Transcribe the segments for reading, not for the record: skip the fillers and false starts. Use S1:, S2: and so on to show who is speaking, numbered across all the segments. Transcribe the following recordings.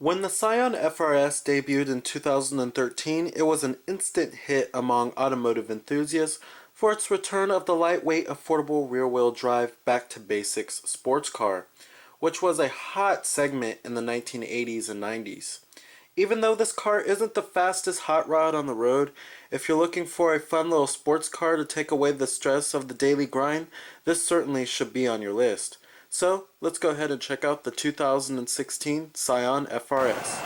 S1: When the Scion FRS debuted in 2013, it was an instant hit among automotive enthusiasts for its return of the lightweight, affordable rear-wheel drive back-to-basics sports car, which was a hot segment in the 1980s and 90s. Even though this car isn't the fastest hot rod on the road, if you're looking for a fun little sports car to take away the stress of the daily grind, this certainly should be on your list. So, let's go ahead and check out the 2016 Scion FRS.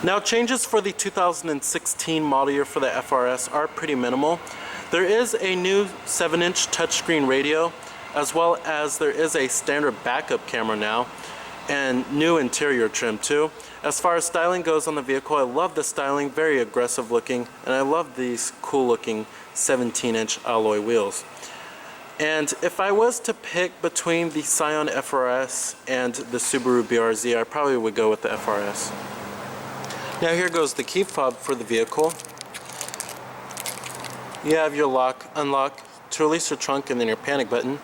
S1: Now, changes for the 2016 model year for the FRS are pretty minimal. There is a new 7-inch touchscreen radio, as well as there is a standard backup camera now, and new interior trim too. As far as styling goes on the vehicle, I love the styling, very aggressive looking, and I love these cool looking 17-inch alloy wheels. And if I was to pick between the Scion FRS and the Subaru BRZ, I probably would go with the FRS. Now here goes the key fob for the vehicle. You have your lock, unlock to release your trunk, and then your panic button.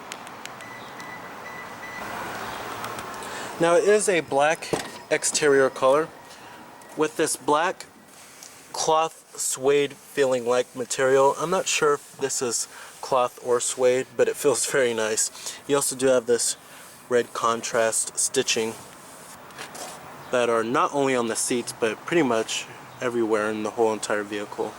S1: Now it is a black exterior color with this black cloth suede feeling like material. I'm not sure if this is cloth or suede, but it feels very nice. You also do have this red contrast stitching that are not only on the seats but pretty much everywhere in the whole entire vehicle.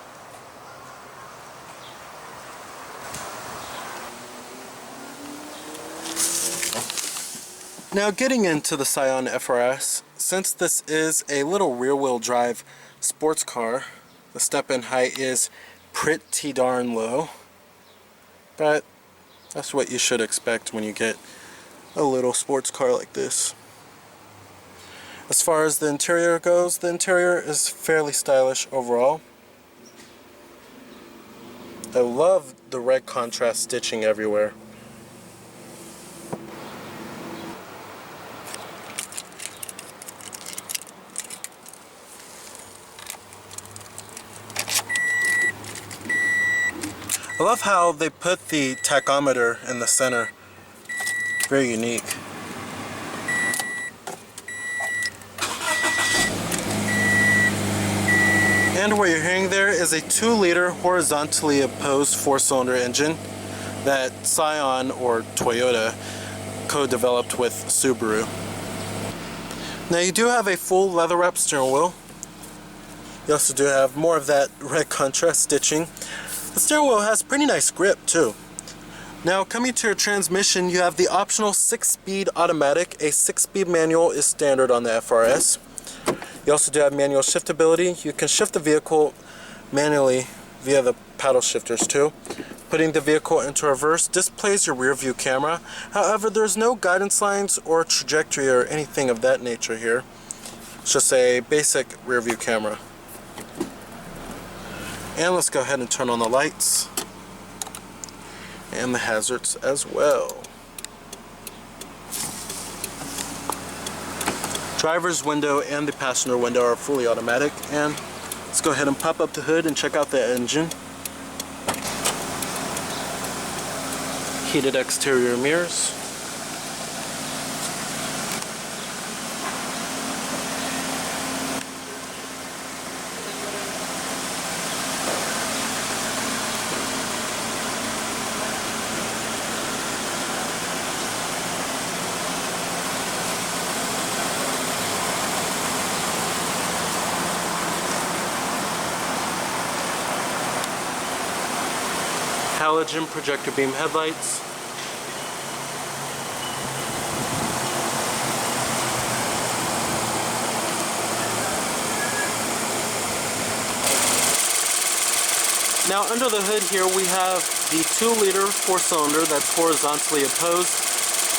S1: Now, getting into the Scion FRS, since this is a little rear-wheel drive sports car, the step-in height is pretty darn low, but that's what you should expect when you get a little sports car like this. As far as the interior goes, the interior is fairly stylish overall. I love the red contrast stitching everywhere. I love how they put the tachometer in the center. Very unique. And what you're hearing there is a 2-liter horizontally opposed 4-cylinder engine that Scion or Toyota co-developed with Subaru. Now you do have a full leather-wrapped steering wheel. You also do have more of that red contrast stitching. The steering wheel has pretty nice grip too. Now, coming to your transmission, you have the optional 6-speed automatic. A 6-speed manual is standard on the FRS. You also do have manual shiftability. You can shift the vehicle manually via the paddle shifters too. Putting the vehicle into reverse displays your rear view camera. However, there's no guidance lines or trajectory or anything of that nature here. It's just a basic rear view camera. And let's go ahead and turn on the lights and the hazards as well. Driver's window and the passenger window are fully automatic, and let's go ahead and pop up the hood and check out the engine. Heated exterior mirrors. Halogen projector beam headlights. Now under the hood here we have the 2-liter 4-cylinder that's horizontally opposed,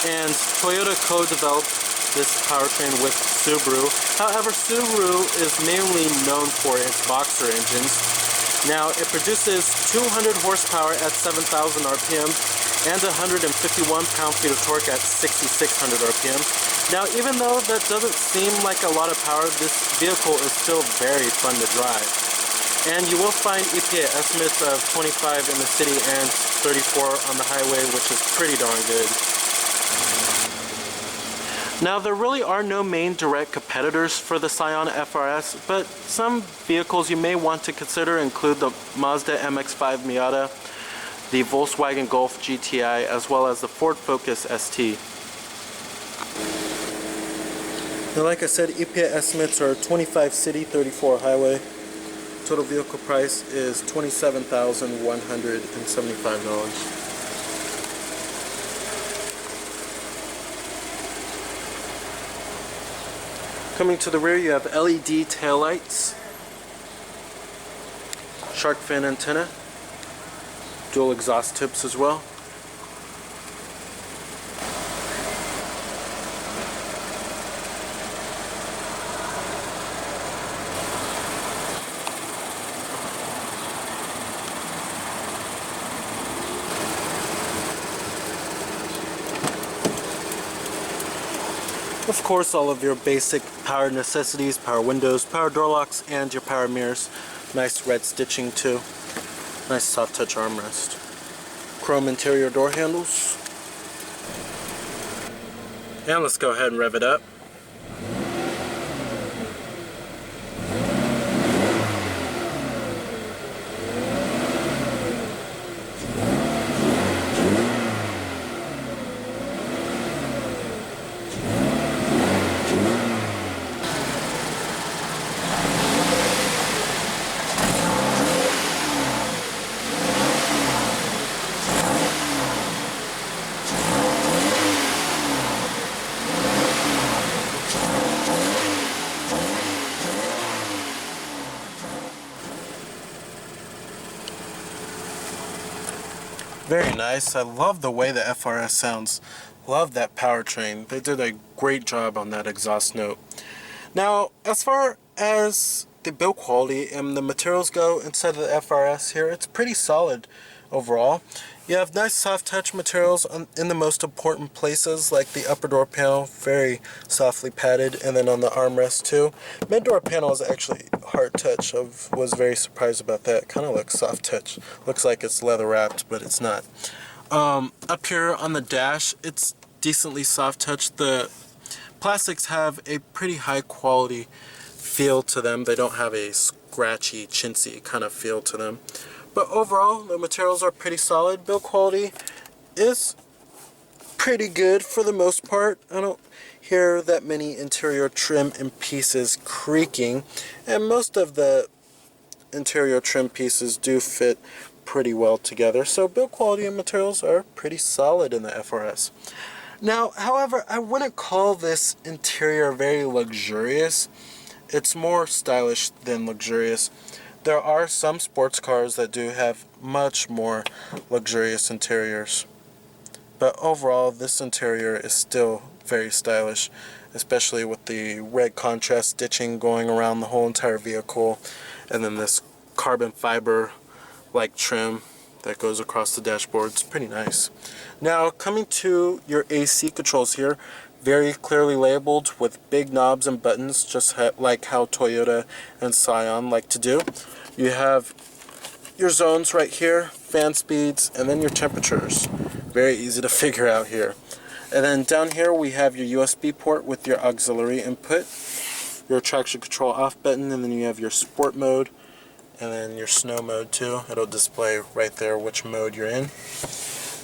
S1: and Toyota co-developed this powertrain with Subaru. However, Subaru is mainly known for its boxer engines. Now, it produces 200 horsepower at 7,000 RPM and 151 pound-feet of torque at 6,600 RPM. Now, even though that doesn't seem like a lot of power, this vehicle is still very fun to drive. And you will find EPA estimates of 25 in the city and 34 on the highway, which is pretty darn good. Now, there really are no main direct competitors for the Scion FRS, but some vehicles you may want to consider include the Mazda MX-5 Miata, the Volkswagen Golf GTI, as well as the Ford Focus ST. Now, like I said, EPA estimates are 25 city, 34 highway. Total vehicle price is $27,175. Coming to the rear, you have LED taillights, shark fin antenna, dual exhaust tips as well. Of course, all of your basic power necessities, power windows, power door locks, and your power mirrors. Nice red stitching too. Nice soft touch armrest. Chrome interior door handles. And let's go ahead and rev it up. Very nice. I love the way the FRS sounds. Love that powertrain. They did a great job on that exhaust note. Now, as far as the build quality and the materials go inside of the FRS here, it's pretty solid overall. You have nice soft touch materials in the most important places, like the upper door panel, very softly padded, and then on the armrest too. Mid door panel is actually hard touch. I was very surprised about that. Kind of looks soft touch. Looks like it's leather wrapped, but it's not. Up here on the dash, it's decently soft touch. The plastics have a pretty high quality feel to them. They don't have a scratchy, chintzy kind of feel to them. But overall, the materials are pretty solid. Build quality is pretty good for the most part. I don't hear that many interior trim and pieces creaking, and most of the interior trim pieces do fit pretty well together. So build quality and materials are pretty solid in the FRS. Now, however, I wouldn't call this interior very luxurious. It's more stylish than luxurious. There are some sports cars that do have much more luxurious interiors. But overall, this interior is still very stylish, especially with the red contrast stitching going around the whole entire vehicle, and then this carbon fiber like trim that goes across the dashboard. It's pretty nice. Now, coming to your AC controls here, very clearly labeled with big knobs and buttons, just like how Toyota and Scion like to do. You have your zones right here, fan speeds, and then your temperatures. Very easy to figure out here. And then down here we have your USB port with your auxiliary input, your traction control off button, and then you have your sport mode, and then your snow mode too. It'll display right there which mode you're in.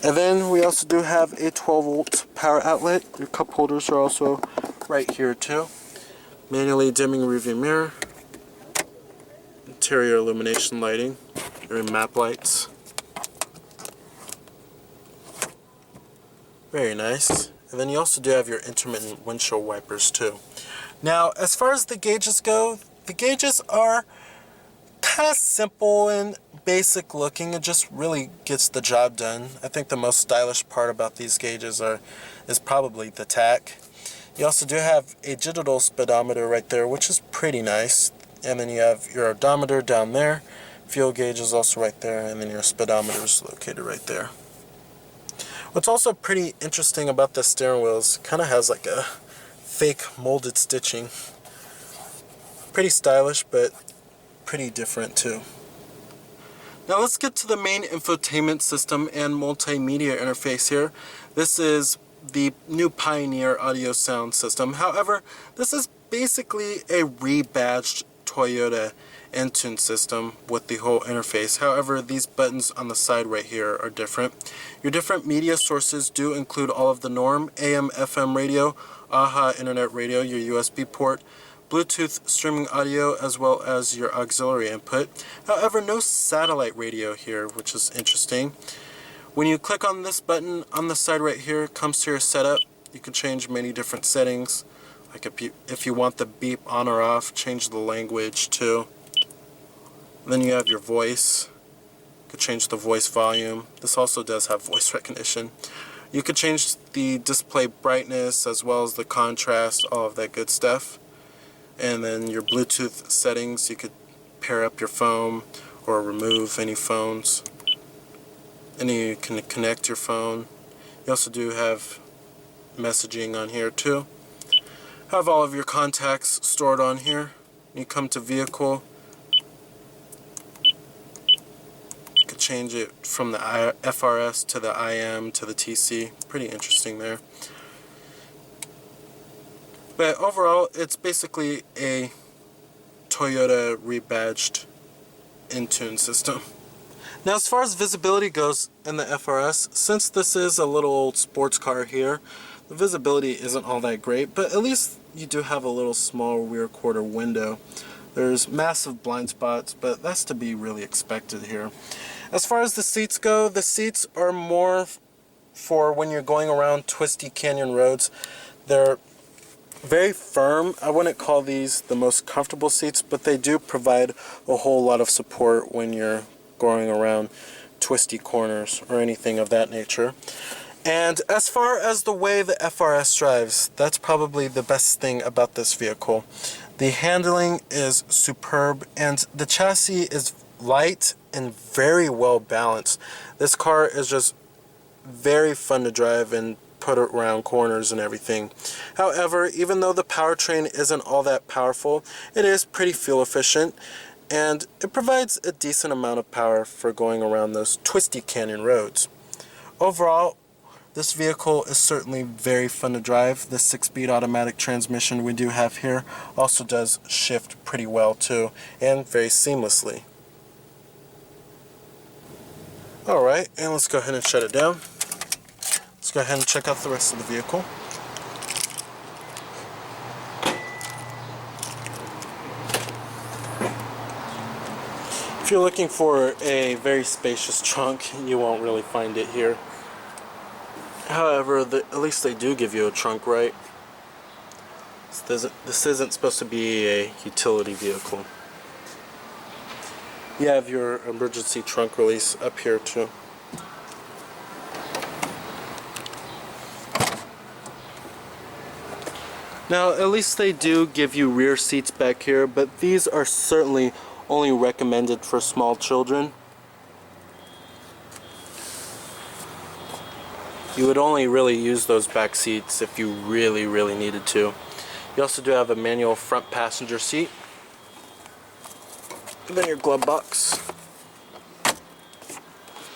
S1: And then we also do have a 12-volt power outlet. Your cup holders are also right here too. Manually dimming rearview mirror. Interior illumination lighting. Your map lights. Very nice. And then you also do have your intermittent windshield wipers too. Now, as far as the gauges go, the gauges are kind of simple and basic looking. It just really gets the job done. I think the most stylish part about these gauges is probably the tach. You also do have a digital speedometer right there, which is pretty nice. And then you have your odometer down there. Fuel gauge is also right there, and then your speedometer is located right there. What's also pretty interesting about the steering wheel is it kind of has like a fake molded stitching. Pretty stylish, but pretty different too. Now let's get to the main infotainment system and multimedia interface here. This is the new Pioneer audio sound system. However, this is basically a rebadged Toyota Entune system with the whole interface. However, these buttons on the side right here are different. Your different media sources do include all of the norm, AM, FM radio, AHA internet radio, your USB port, Bluetooth streaming audio, as well as your auxiliary input. However, no satellite radio here, which is interesting. When you click on this button on the side right here, it comes to your setup. You can change many different settings. Like if you want the beep on or off, change the language too. Then you have your voice. You could change the voice volume. This also does have voice recognition. You could change the display brightness as well as the contrast, all of that good stuff. And then your Bluetooth settings, you could pair up your phone or remove any phones. And you can connect your phone. You also do have messaging on here too. Have all of your contacts stored on here. You come to vehicle. You could change it from the FRS to the IM to the TC. Pretty interesting there. But overall, it's basically a Toyota rebadged Entune system. Now, as far as visibility goes in the FRS, since this is a little old sports car here, the visibility isn't all that great, but at least you do have a little small rear quarter window. There's massive blind spots, but that's to be really expected here. As far as the seats go, the seats are more for when you're going around twisty canyon roads. They're very firm. I wouldn't call these the most comfortable seats, but they do provide a whole lot of support when you're going around twisty corners or anything of that nature. And as far as the way the FRS drives, that's probably the best thing about this vehicle. The handling is superb and the chassis is light and very well balanced. This car is just very fun to drive and put around corners and everything. However, even though the powertrain isn't all that powerful, it is pretty fuel efficient and it provides a decent amount of power for going around those twisty canyon roads. Overall, this vehicle is certainly very fun to drive. The 6-speed automatic transmission we do have here also does shift pretty well too, and very seamlessly. Alright, and let's go ahead and shut it down. Let's go ahead and check out the rest of the vehicle. If you're looking for a very spacious trunk, you won't really find it here. However, at least they do give you a trunk, right? This isn't supposed to be a utility vehicle. You have your emergency trunk release up here too. Now, at least they do give you rear seats back here, but these are certainly only recommended for small children. You would only really use those back seats if you really needed to. You also do have a manual front passenger seat. And then your glove box.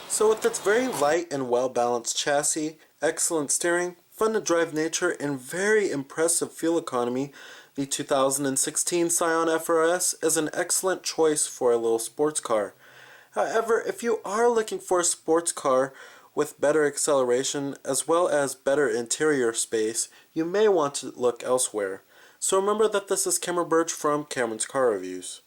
S1: So with its very light and well balanced chassis, excellent steering, fun to drive nature, and very impressive fuel economy, the 2016 Scion FRS is an excellent choice for a little sports car. However, if you are looking for a sports car with better acceleration as well as better interior space, you may want to look elsewhere. So remember that this is Cameron Birch from Cameron's Car Reviews.